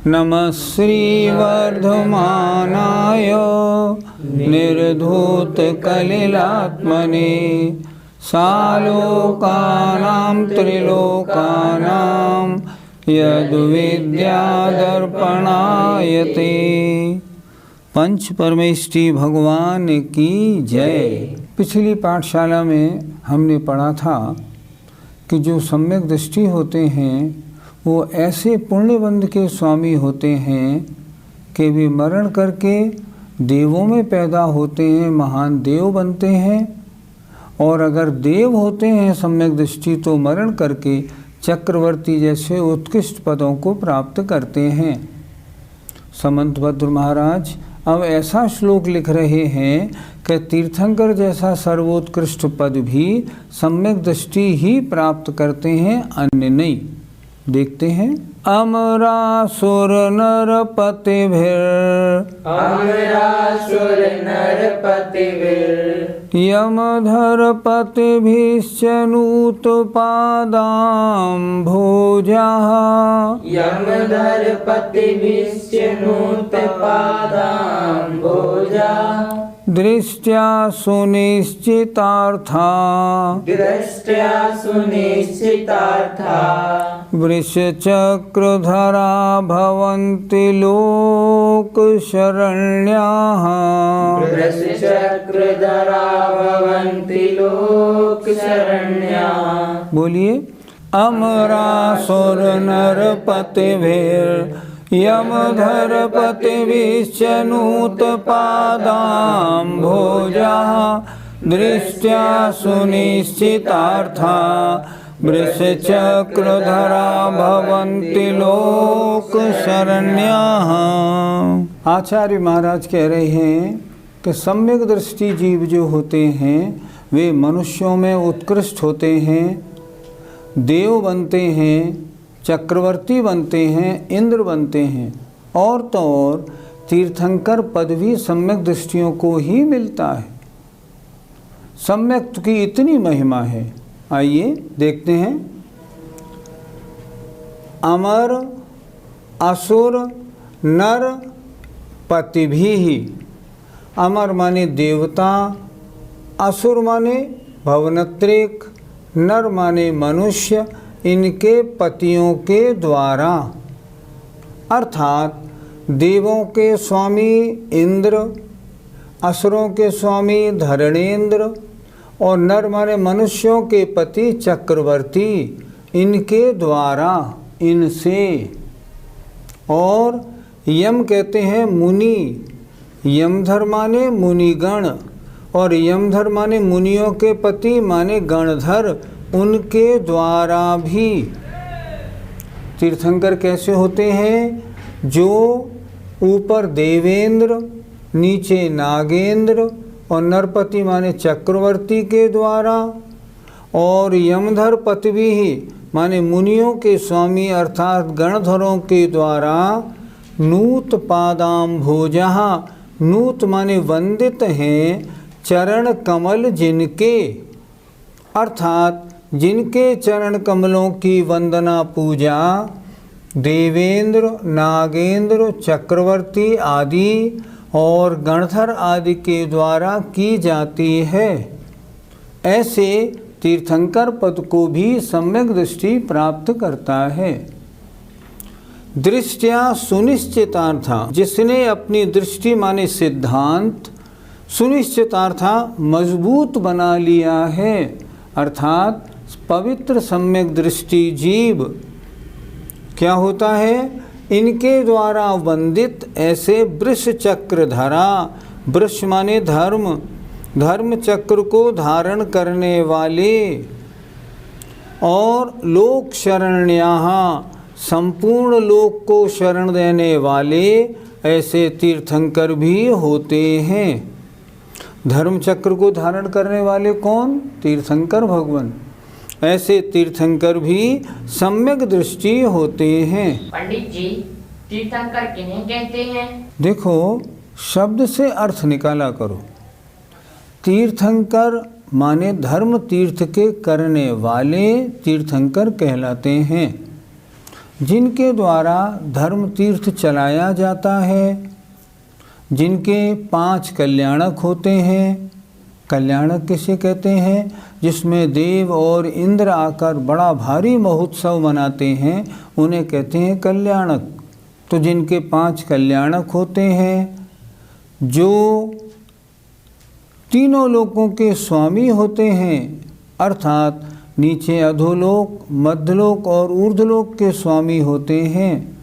नमः श्रीवर्धमानाय निर्धूतकलिलात्मने सालोकानां त्रिलोकानां यद्विद्यादर्पणायते। पंच परमेष्टि भगवान की जय। पिछली पाठशाला में हमने पढ़ा था कि जो सम्यक दृष्टि होते हैं वो ऐसे पुण्यबंध के स्वामी होते हैं कि वे मरण करके देवों में पैदा होते हैं, महान देव बनते हैं। और अगर देव होते हैं सम्यक दृष्टि तो मरण करके चक्रवर्ती जैसे उत्कृष्ट पदों को प्राप्त करते हैं। समंतभद्र महाराज अब ऐसा श्लोक लिख रहे हैं कि तीर्थंकर जैसा सर्वोत्कृष्ट पद भी सम्यक दृष्टि ही प्राप्त करते हैं, अन्य नहीं। देखते हैं। अमरासुर नरपतिभिर् यमधरपतिभिश्च नूतपादाम्भोजा दृष्ट्या सुनिश्चितार्था वृषचक्रधरा भवन्ति लोकशरण्याः। बोलिए। अमरासुर नरपतिभिर् यमधरपतिभिश्च नूतपादाम्भोजा दृष्ट्या सुनिश्चितार्था वृषचक्रधरा भवन्ति लोकशरण्याः। आचार्य महाराज कह रहे हैं कि सम्यक दृष्टि जीव जो होते हैं वे मनुष्यों में उत्कृष्ट होते हैं, देव बनते हैं, चक्रवर्ती बनते हैं, इंद्र बनते हैं, और तो और तीर्थंकर पद भी सम्यक दृष्टियों को ही मिलता है। सम्यक की इतनी महिमा है। आइए देखते हैं। अमर असुर नर पतिभिः। अमर माने देवता, असुर माने भवनत्रिक, नर माने मनुष्य, इनके पतियों के द्वारा, अर्थात देवों के स्वामी इंद्र, असुरों के स्वामी धरणेन्द्र और नर माने मनुष्यों के पति चक्रवर्ती, इनके द्वारा, इनसे। और यम कहते हैं मुनि, यमधर माने मुनिगण, और यमधर माने मुनियों के पति माने गणधर, उनके द्वारा भी। तीर्थंकर कैसे होते हैं? जो ऊपर देवेंद्र, नीचे नागेंद्र और नरपति माने चक्रवर्ती के द्वारा, और यमधर पति भी माने मुनियों के स्वामी अर्थात गणधरों के द्वारा नूत पादाम्भोजा, नूत माने वंदित हैं, चरण कमल जिनके, अर्थात जिनके चरण कमलों की वंदना पूजा देवेंद्र, नागेंद्र, चक्रवर्ती आदि और गणधर आदि के द्वारा की जाती है। ऐसे तीर्थंकर पद को भी सम्यक दृष्टि प्राप्त करता है। दृष्टिया सुनिश्चितार्था, जिसने अपनी दृष्टि माने सिद्धांत, सुनिश्चितार्था मजबूत बना लिया है, अर्थात पवित्र सम्यक दृष्टि जीव क्या होता है? इनके द्वारा वंदित ऐसे वृष चक्र धरा, वृष माने धर्म, धर्म चक्र को धारण करने वाले और लोक शरण्याः, संपूर्ण लोक को शरण देने वाले ऐसे तीर्थंकर भी होते हैं। धर्म चक्र को धारण करने वाले कौन? तीर्थंकर भगवान। ऐसे तीर्थंकर भी सम्यक दृष्टि होते हैं। पंडित जी, तीर्थंकर किन्हें कहते हैं? देखो, शब्द से अर्थ निकाला करो। तीर्थंकर माने धर्म तीर्थ के करने वाले तीर्थंकर कहलाते हैं, जिनके द्वारा धर्म तीर्थ चलाया जाता है, जिनके 5 कल्याणक होते हैं। कल्याणक किसे कहते हैं? जिसमें देव और इंद्र आकर बड़ा भारी महोत्सव मनाते हैं, उन्हें कहते हैं कल्याणक। तो जिनके 5 कल्याणक होते हैं, जो तीनों लोकों के स्वामी होते हैं, अर्थात नीचे अधोलोक, मध्यलोक और ऊर्ध्वलोक के स्वामी होते हैं,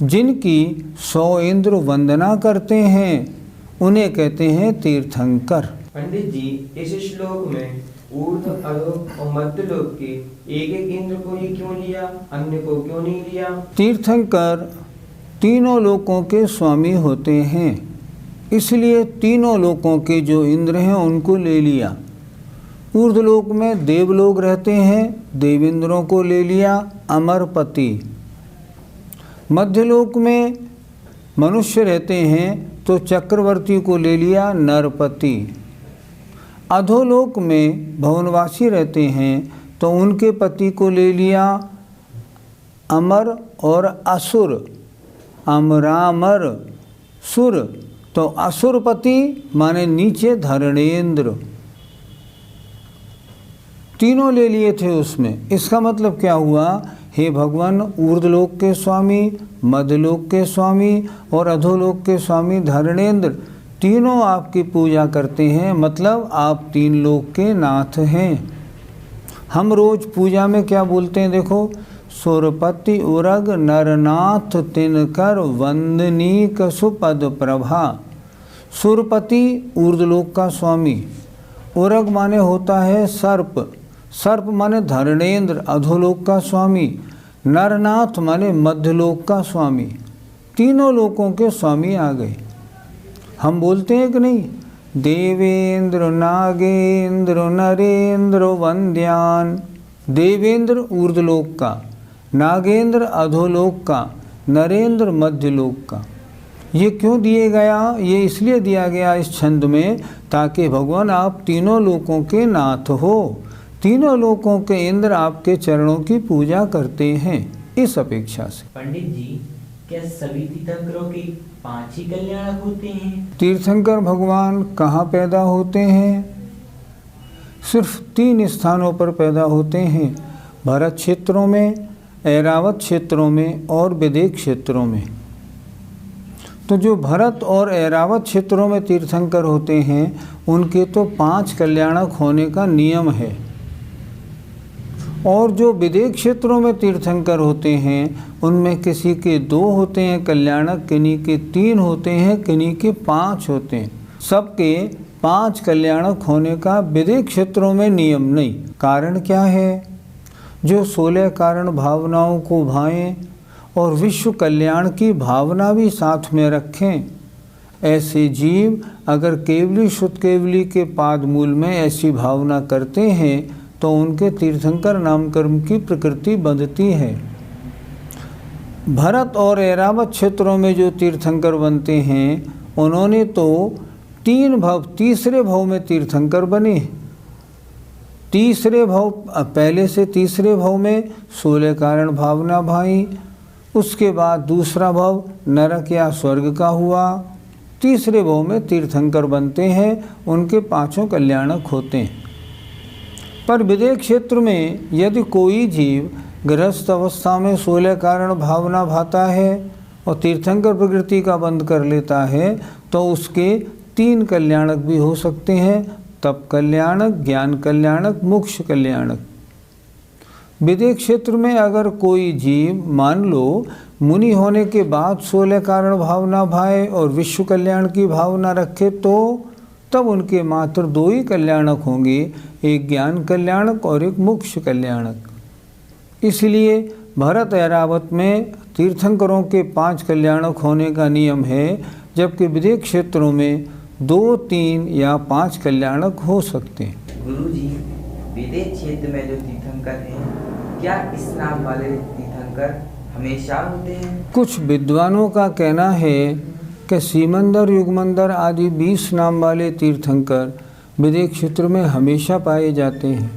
जिनकी 100 इंद्र वंदना करते हैं, उन्हें कहते हैं तीर्थंकर। पंडित जी, इस श्लोक में ऊर्ध्व, अधोलोक और मध्यलोक के एक एक इंद्र को ही क्यों लिया, अन्य को क्यों नहीं लिया? तीर्थंकर तीनों लोकों के स्वामी होते हैं, इसलिए तीनों लोकों के जो इंद्र हैं उनको ले लिया। ऊर्ध्वलोक में देवलोक रहते हैं, देवेंद्रों को ले लिया, अमरपति। मध्यलोक में मनुष्य रहते हैं, तो चक्रवर्ती को ले लिया, नरपति। अधोलोक में भवनवासी रहते हैं, तो उनके पति को ले लिया, अमर और असुर। अमरामर सुर, तो असुरपति माने नीचे धरणेन्द्र। तीनों ले लिए थे उसमें। इसका मतलब क्या हुआ? हे भगवान, ऊर्ध्वलोक के स्वामी, मध्यलोक के स्वामी और अधोलोक के स्वामी धरणेन्द्र तीनों आपकी पूजा करते हैं, मतलब आप 3 लोक के नाथ हैं। हम रोज पूजा में क्या बोलते हैं? देखो, सुरपति उरग नरनाथ तिनकर वंदनीक सुपद प्रभा। सुरपति ऊर्ध्वलोक का स्वामी, उरग माने होता है सर्प, सर्प माने धरणेन्द्र अधोलोक का स्वामी, नरनाथ माने मध्यलोक का स्वामी। तीनों लोकों के स्वामी आ गए। हम बोलते हैं कि नहीं, देवेंद्र नागेंद्र नरेंद्र वंद्यान। देवेंद्र ऊर्ध्वलोक का, नागेंद्र अधोलोक का, नरेंद्र मध्यलोक का। ये क्यों दिए गया? ये इसलिए दिया गया इस छंद में, ताकि भगवान आप तीनों लोकों के नाथ हो। तीनों लोकों के इंद्र आपके चरणों की पूजा करते हैं, इस अपेक्षा से। पंडित जी, क्या सभी तीर्थंकरों के 5 ही कल्याणक होते हैं? तीर्थंकर भगवान कहाँ पैदा होते हैं? सिर्फ 3 स्थानों पर पैदा होते हैं, भरत क्षेत्रों में, ऐरावत क्षेत्रों में और विदेक क्षेत्रों में। तो जो भरत और ऐरावत क्षेत्रों में तीर्थंकर होते हैं, उनके तो 5 कल्याणक होने का नियम है। और जो विदेक क्षेत्रों में तीर्थंकर होते हैं, उनमें किसी के 2 होते हैं कल्याणक, किन्हीं के 3 होते हैं, किन्हीं के 5 होते हैं। सबके 5 कल्याणक होने का विदेक क्षेत्रों में नियम नहीं। कारण क्या है? जो 16 कारण भावनाओं को भाएं और विश्व कल्याण की भावना भी साथ में रखें, ऐसे जीव अगर केवली शुद्ध केवली के पाद मूल में ऐसी भावना करते हैं, तो उनके तीर्थंकर नाम कर्म की प्रकृति बंधती है। भरत और ऐरावत क्षेत्रों में जो तीर्थंकर बनते हैं, उन्होंने तो 3 भव, तीसरे भव में तीर्थंकर बने। तीसरे भव, पहले से तीसरे भव में 16 कारण भावना भाई, उसके बाद दूसरा भव नरक या स्वर्ग का हुआ, तीसरे भव में तीर्थंकर बनते हैं, उनके 5 कल्याणक होते हैं। पर विदेक क्षेत्र में यदि कोई जीव गृहस्थ अवस्था में 16 कारण भावना भाता है और तीर्थंकर प्रकृति का बंद कर लेता है, तो उसके 3 कल्याणक भी हो सकते हैं, तप कल्याणक, ज्ञान कल्याणक, मोक्ष कल्याणक। विदेक क्षेत्र में अगर कोई जीव मान लो मुनि होने के बाद 16 कारण भावना भाए और विश्व कल्याण की भावना रखे, तो तब उनके मात्र 2 ही कल्याणक होंगे, एक ज्ञान कल्याणक और एक मोक्ष कल्याणक। इसलिए भरत ऐरावत में तीर्थंकरों के 5 कल्याणक होने का नियम है, जबकि विदेह क्षेत्रों में 2, 3 या 5 कल्याणक हो सकते हैं। गुरुजी, विदेह क्षेत्र में जो तीर्थंकर हैं, क्या इस नाम वाले तीर्थंकर हमेशा होते हैं? कुछ विद्वानों का कहना है कि सीमंदर, युगमंदर आदि 20 नाम वाले तीर्थंकर विदेह क्षेत्र में हमेशा पाए जाते हैं।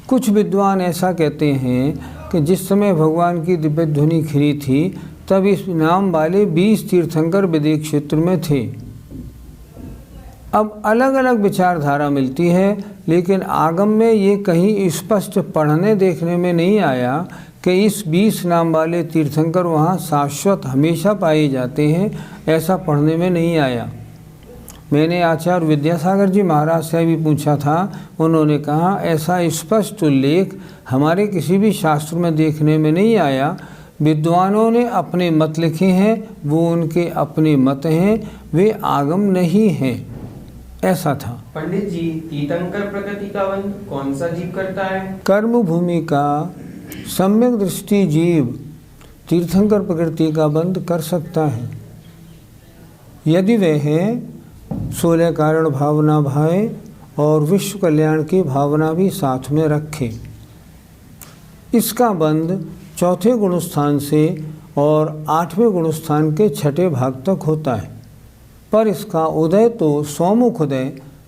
कुछ विद्वान ऐसा कहते हैं कि जिस समय भगवान की दिव्य ध्वनि खिली थी, तब इस नाम वाले 20 तीर्थंकर विदेह क्षेत्र में थे। अब अलग अलग विचारधारा मिलती है, लेकिन आगम में ये कहीं स्पष्ट पढ़ने देखने में नहीं आया कि इस 20 नाम वाले तीर्थंकर वहाँ शाश्वत हमेशा पाए जाते हैं, ऐसा पढ़ने में नहीं आया। मैंने आचार्य विद्यासागर जी महाराज से भी पूछा था, उन्होंने कहा ऐसा स्पष्ट उल्लेख हमारे किसी भी शास्त्र में देखने में नहीं आया। विद्वानों ने अपने मत लिखे हैं, वो उनके अपने मत हैं, वे आगम नहीं हैं, ऐसा था। पंडित जी, तीर्थंकर प्रकृति का बंध कौन सा जीव करता है? कर्म भूमि का सम्यक दृष्टि जीव तीर्थंकर प्रकृति का बंध कर सकता है, यदि वह 16 कारण भावना भाए और विश्व कल्याण की भावना भी साथ में रखे। इसका बंध 4थे गुणस्थान से और 8वें गुणस्थान के 6ठे भाग तक होता है, पर इसका उदय तो सौमुख उदय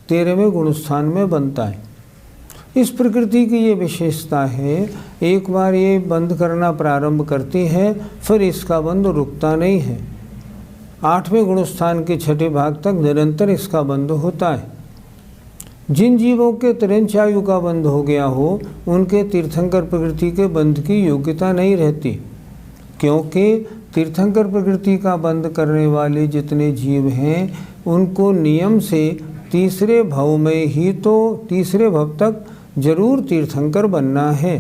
13वें गुणस्थान में बनता है। इस प्रकृति की ये विशेषता है, एक बार ये बंद करना प्रारंभ करती है, फिर इसका बंध रुकता नहीं है। 8वें गुणस्थान के 6ठे भाग तक निरंतर इसका बंध होता है। जिन जीवों के तिरंच आयु का बंध हो गया हो, उनके तीर्थंकर प्रकृति के बंध की योग्यता नहीं रहती, क्योंकि तीर्थंकर प्रकृति का बंध करने वाले जितने जीव हैं, उनको नियम से तीसरे भव में ही तो तीसरे भव तक जरूर तीर्थंकर बनना है।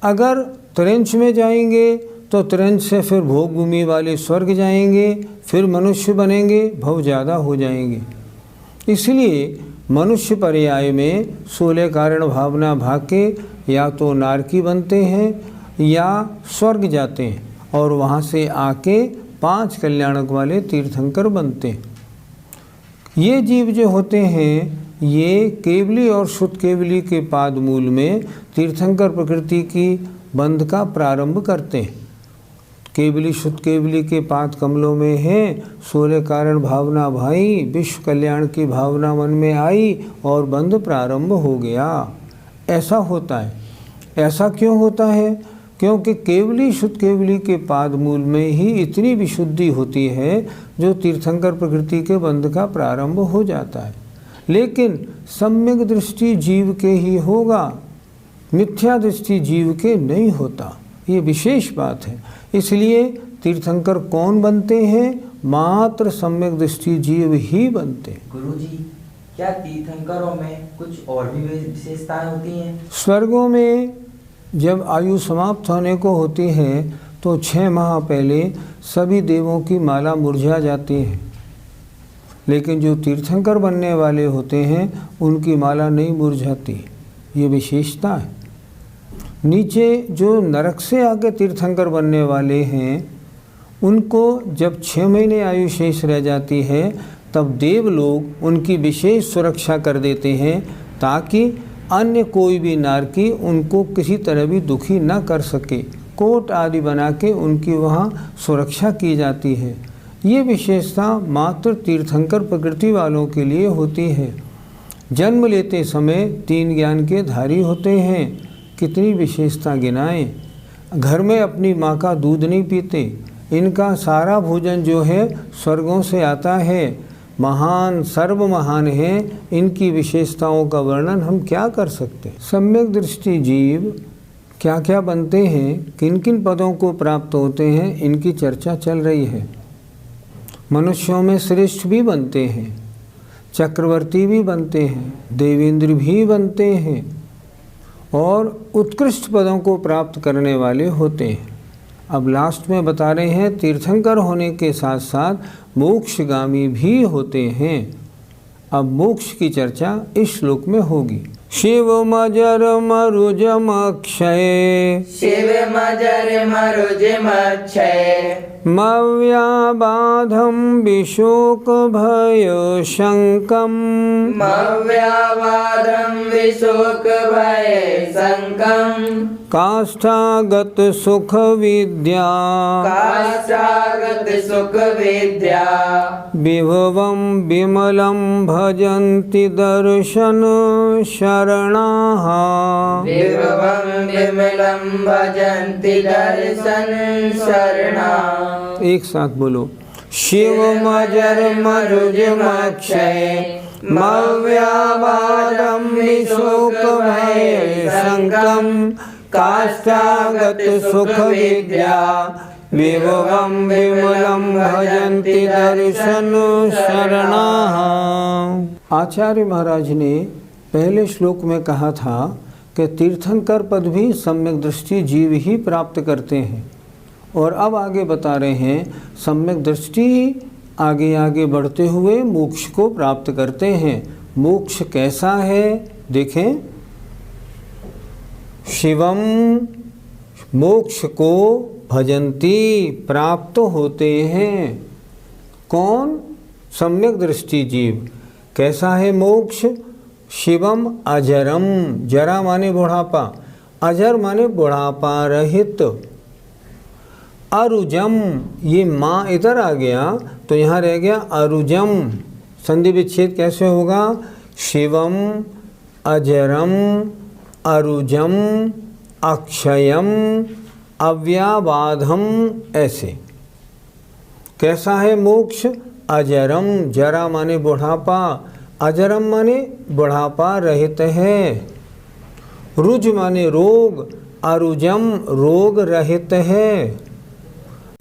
अगर तिरंच में जाएंगे तो तिरंच से फिर भोग भूमि वाले स्वर्ग जाएंगे, फिर मनुष्य बनेंगे, भव ज़्यादा हो जाएंगे। इसलिए मनुष्य पर्याय में 16 कारण भावना भाग के या तो नारकी बनते हैं या स्वर्ग जाते हैं और वहाँ से आके 5 कल्याणक वाले तीर्थंकर बनते हैं। ये जीव जो होते हैं, ये केवली और शुद्ध केवली के पाद मूल में तीर्थंकर प्रकृति की बंध का प्रारंभ करते हैं। केवली शुद्ध केवली के पाद कमलों में है, 16 कारण भावना भाई, विश्व कल्याण की भावना मन में आई और बंध प्रारंभ हो गया। ऐसा होता है। ऐसा क्यों होता है? क्योंकि केवली शुद्ध केवली के पाद मूल में ही इतनी विशुद्धि होती है जो तीर्थंकर प्रकृति के बंध का प्रारंभ हो जाता है। लेकिन सम्यक दृष्टि जीव के ही होगा, मिथ्या दृष्टि जीव के नहीं होता। ये विशेष बात है। इसलिए तीर्थंकर कौन बनते हैं? मात्र सम्यक दृष्टि जीव ही बनते हैं। गुरुजी, क्या तीर्थंकरों में कुछ और भी विशेषताएं होती हैं? स्वर्गों में जब आयु समाप्त होने को होती है तो 6 माह पहले सभी देवों की माला मुरझा जाती है, लेकिन जो तीर्थंकर बनने वाले होते हैं उनकी माला नहीं मुरझाती। ये विशेषता है। नीचे जो नरक से आके तीर्थंकर बनने वाले हैं, उनको जब 6 महीने आयु शेष रह जाती है, तब देव लोग उनकी विशेष सुरक्षा कर देते हैं ताकि अन्य कोई भी नारकी उनको किसी तरह भी दुखी न कर सके। कोट आदि बना के उनकी वहाँ सुरक्षा की जाती है। ये विशेषता मात्र तीर्थंकर प्रकृति वालों के लिए होती है। जन्म लेते समय 3 ज्ञान के धारी होते हैं। कितनी विशेषता गिनाएं। घर में अपनी माँ का दूध नहीं पीते। इनका सारा भोजन जो है स्वर्गों से आता है। महान सर्व महान है। इनकी विशेषताओं का वर्णन हम क्या कर सकते। सम्यक दृष्टि जीव क्या क्या बनते हैं, किन किन पदों को प्राप्त होते हैं, इनकी चर्चा चल रही है। मनुष्यों में श्रेष्ठ भी बनते हैं, चक्रवर्ती भी बनते हैं, देवेंद्र भी बनते हैं और उत्कृष्ट पदों को प्राप्त करने वाले होते हैं। अब लास्ट में बता रहे हैं तीर्थंकर होने के साथ साथ मोक्षगामी भी होते हैं। अब मोक्ष की चर्चा इस श्लोक में होगी। शिवमजर मरुजमक्षय शिव मजर मरुजमक्षय मव्याबाधं विशोक भय शंकम मव्यावादं विशोक भय संकम काष्ठागत सुख विद्या काष्ठागत सुख विद्या विभवं विमलं भजन्ति दर्शन शरणाः विभवं विमलं भजन्ति दर्शन शरणा। एक साथ बोलो। शिवमजर मरुजमक्षय मव्यावादं विशोक भय शंकम काष्ठागत सुख विद्या विभवं विमलं भजन्ति दर्शन शरणाः। आचार्य महाराज ने पहले श्लोक में कहा था कि तीर्थंकर पद भी सम्यक दृष्टि जीव ही प्राप्त करते हैं, और अब आगे बता रहे हैं सम्यक दृष्टि आगे आगे बढ़ते हुए मोक्ष को प्राप्त करते हैं। मोक्ष कैसा है देखें। शिवम मोक्ष को भजन्ति प्राप्त होते हैं। कौन? सम्यक दृष्टि जीव। कैसा है मोक्ष? शिवम अजरम, जरा माने बुढ़ापा, अजर माने बुढ़ापा रहित। अरुजम, ये माँ इधर आ गया तो यहाँ रह गया अरुजम, संधि विच्छेद कैसे होगा? शिवम अजरम अरुजम अक्षयम अव्याबाधम, ऐसे। कैसा है मोक्ष? अजरम, जरा माने बुढ़ापा, अजरम माने बुढ़ापा रहित है। रुज माने रोग, अरुजम रोग रहित है।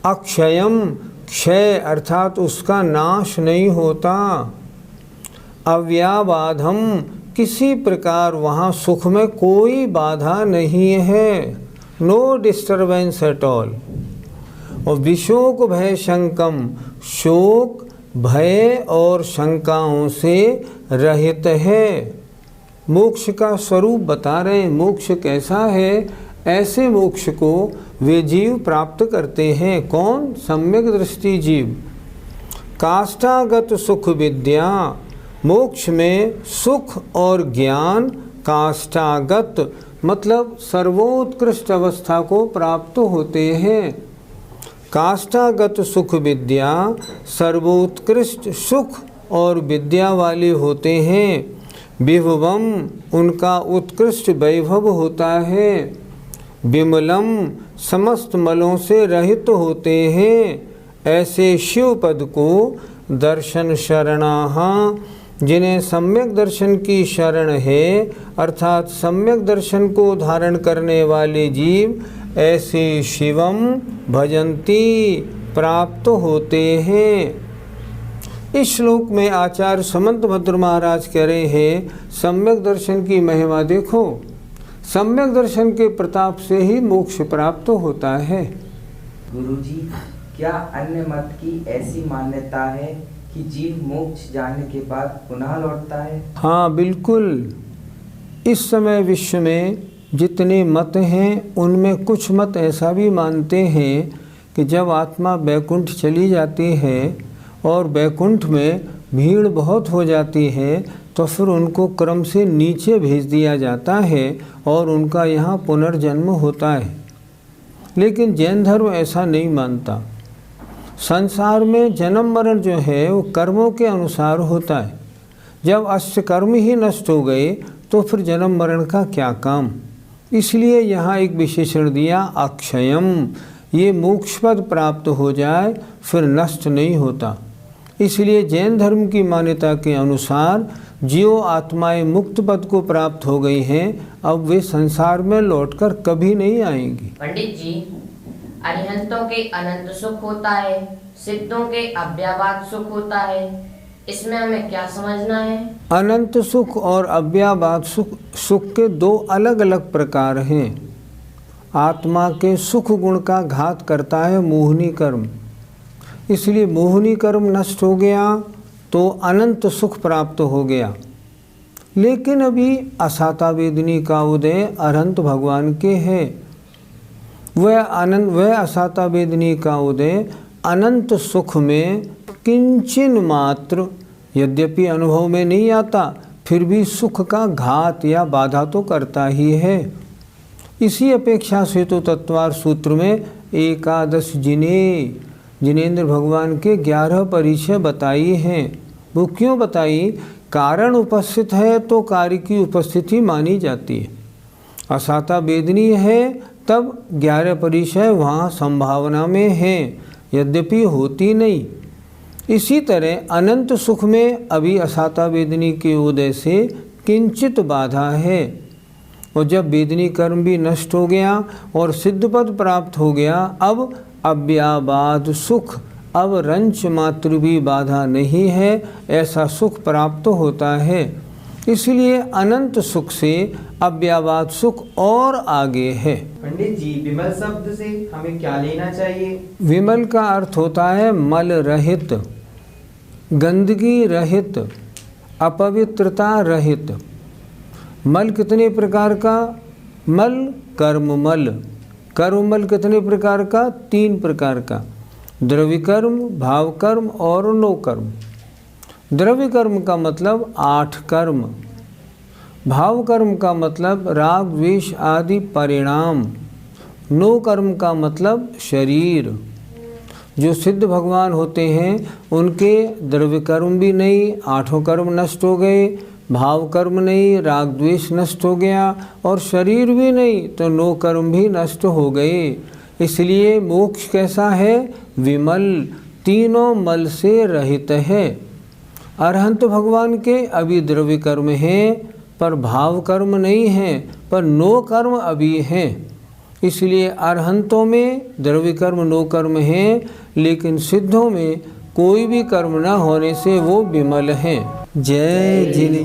अक्षयम, क्षय अर्थात उसका नाश नहीं होता। अव्याबाधम, किसी प्रकार वहाँ सुख में कोई बाधा नहीं है, नो डिस्टर्बेंस एट ऑल। और विशोक भय शंकम, शोक भय और शंकाओं से रहित है। मोक्ष का स्वरूप बता रहे हैं। मोक्ष कैसा है? ऐसे मोक्ष को वे जीव प्राप्त करते हैं। कौन? सम्यक दृष्टि जीव। काष्ठागत सुख विद्या, मोक्ष में सुख और ज्ञान काष्ठागत मतलब सर्वोत्कृष्ट अवस्था को प्राप्त होते हैं। काष्ठागत सुख विद्या सर्वोत्कृष्ट सुख और विद्या वाले होते हैं। विभवम, उनका उत्कृष्ट वैभव होता है। विमलम, समस्त मलों से रहित होते हैं। ऐसे शिव पद को दर्शन शरणाः, जिन्हें सम्यक दर्शन की शरण है, अर्थात सम्यक दर्शन को धारण करने वाले जीव ऐसे शिवम भजन्ति प्राप्त होते हैं। इस श्लोक में आचार्य समंतभद्र महाराज कह रहे हैं सम्यक दर्शन की महिमा देखो। सम्यक दर्शन के प्रताप से ही मोक्ष प्राप्त होता है। गुरुजी, क्या अन्य मत की ऐसी मान्यता है कि जीव मोक्ष जाने के बाद पुनः लौटता है? हाँ बिल्कुल। इस समय विश्व में जितने मत हैं उनमें कुछ मत ऐसा भी मानते हैं कि जब आत्मा बैकुंठ चली जाती है और बैकुंठ में भीड़ बहुत हो जाती है तो फिर उनको क्रम से नीचे भेज दिया जाता है और उनका यहाँ पुनर्जन्म होता है। लेकिन जैन धर्म ऐसा नहीं मानता। संसार में जन्म मरण जो है वो कर्मों के अनुसार होता है। जब अष्ट कर्म ही नष्ट हो गए तो फिर जन्म मरण का क्या काम। इसलिए यहाँ एक विशेषण दिया अक्षयम, ये मोक्ष पद प्राप्त हो जाए फिर नष्ट नहीं होता। इसलिए जैन धर्म की मान्यता के अनुसार जो आत्माएं मुक्त पद को प्राप्त हो गई हैं अब वे संसार में लौटकर कभी नहीं आएंगी। पंडित जी, अरिहंतों के अनंत सुख होता है, सिद्धों के अव्याबाद सुख होता है, इसमें हमें क्या समझना है? अनंत सुख और अव्याबाद सुख के दो अलग अलग प्रकार हैं। आत्मा के सुख गुण का घात करता है मोहिनी कर्म। इसलिए मोहिनी कर्म नष्ट हो गया तो अनंत सुख प्राप्त हो गया। लेकिन अभी असाता वेदनी का उदय अरहंत भगवान के है। वह असाता वेदनी का उदय अनंत सुख में किंचन मात्र यद्यपि अनुभव में नहीं आता, फिर भी सुख का घात या बाधा तो करता ही है। इसी अपेक्षा से तो तत्वार सूत्र में 11 जिनेंद्र भगवान के 11 परिचय बताई हैं। वो क्यों बताई? कारण उपस्थित है तो कार्य की उपस्थिति मानी जाती है। असाता वेदनी है तब 11 परिचय वहाँ संभावना में हैं, यद्यपि होती नहीं। इसी तरह अनंत सुख में अभी असाता वेदनी के उदय से किंचित बाधा है, और जब वेदनी कर्म भी नष्ट हो गया और सिद्ध पद प्राप्त हो गया, अब अव्याबाद सुख, अब रंच मात्र भी बाधा नहीं है, ऐसा सुख प्राप्त होता है। इसलिए अनंत सुख से अव्याबाद सुख और आगे है। पंडित जी, विमल शब्द से हमें क्या लेना चाहिए? विमल का अर्थ होता है मल रहित, गंदगी रहित, अपवित्रता रहित। मल कितने प्रकार का? मल कर्ममल। कर्ममल कितने प्रकार का? 3 प्रकार का, द्रव्य कर्म, भाव कर्म और नो कर्म। द्रव्य कर्म का मतलब 8 कर्म, भाव कर्म का मतलब राग द्वेष आदि परिणाम, नो कर्म का मतलब शरीर। जो सिद्ध भगवान होते हैं उनके द्रव्य कर्म भी नहीं, 8 कर्म नष्ट हो गए, भाव कर्म नहीं, राग द्वेष नष्ट हो गया, और शरीर भी नहीं तो नो कर्म भी नष्ट हो गए। इसलिए मोक्ष कैसा है? विमल, तीनों मल से रहित है। अरहंत भगवान के अभी द्रव्य कर्म हैं पर भाव कर्म नहीं है, पर नो कर्म अभी हैं। इसलिए अरहंतों में द्रव्य कर्म नो कर्म हैं, लेकिन सिद्धों में कोई भी कर्म न होने से वो विमल हैं। जय जिने।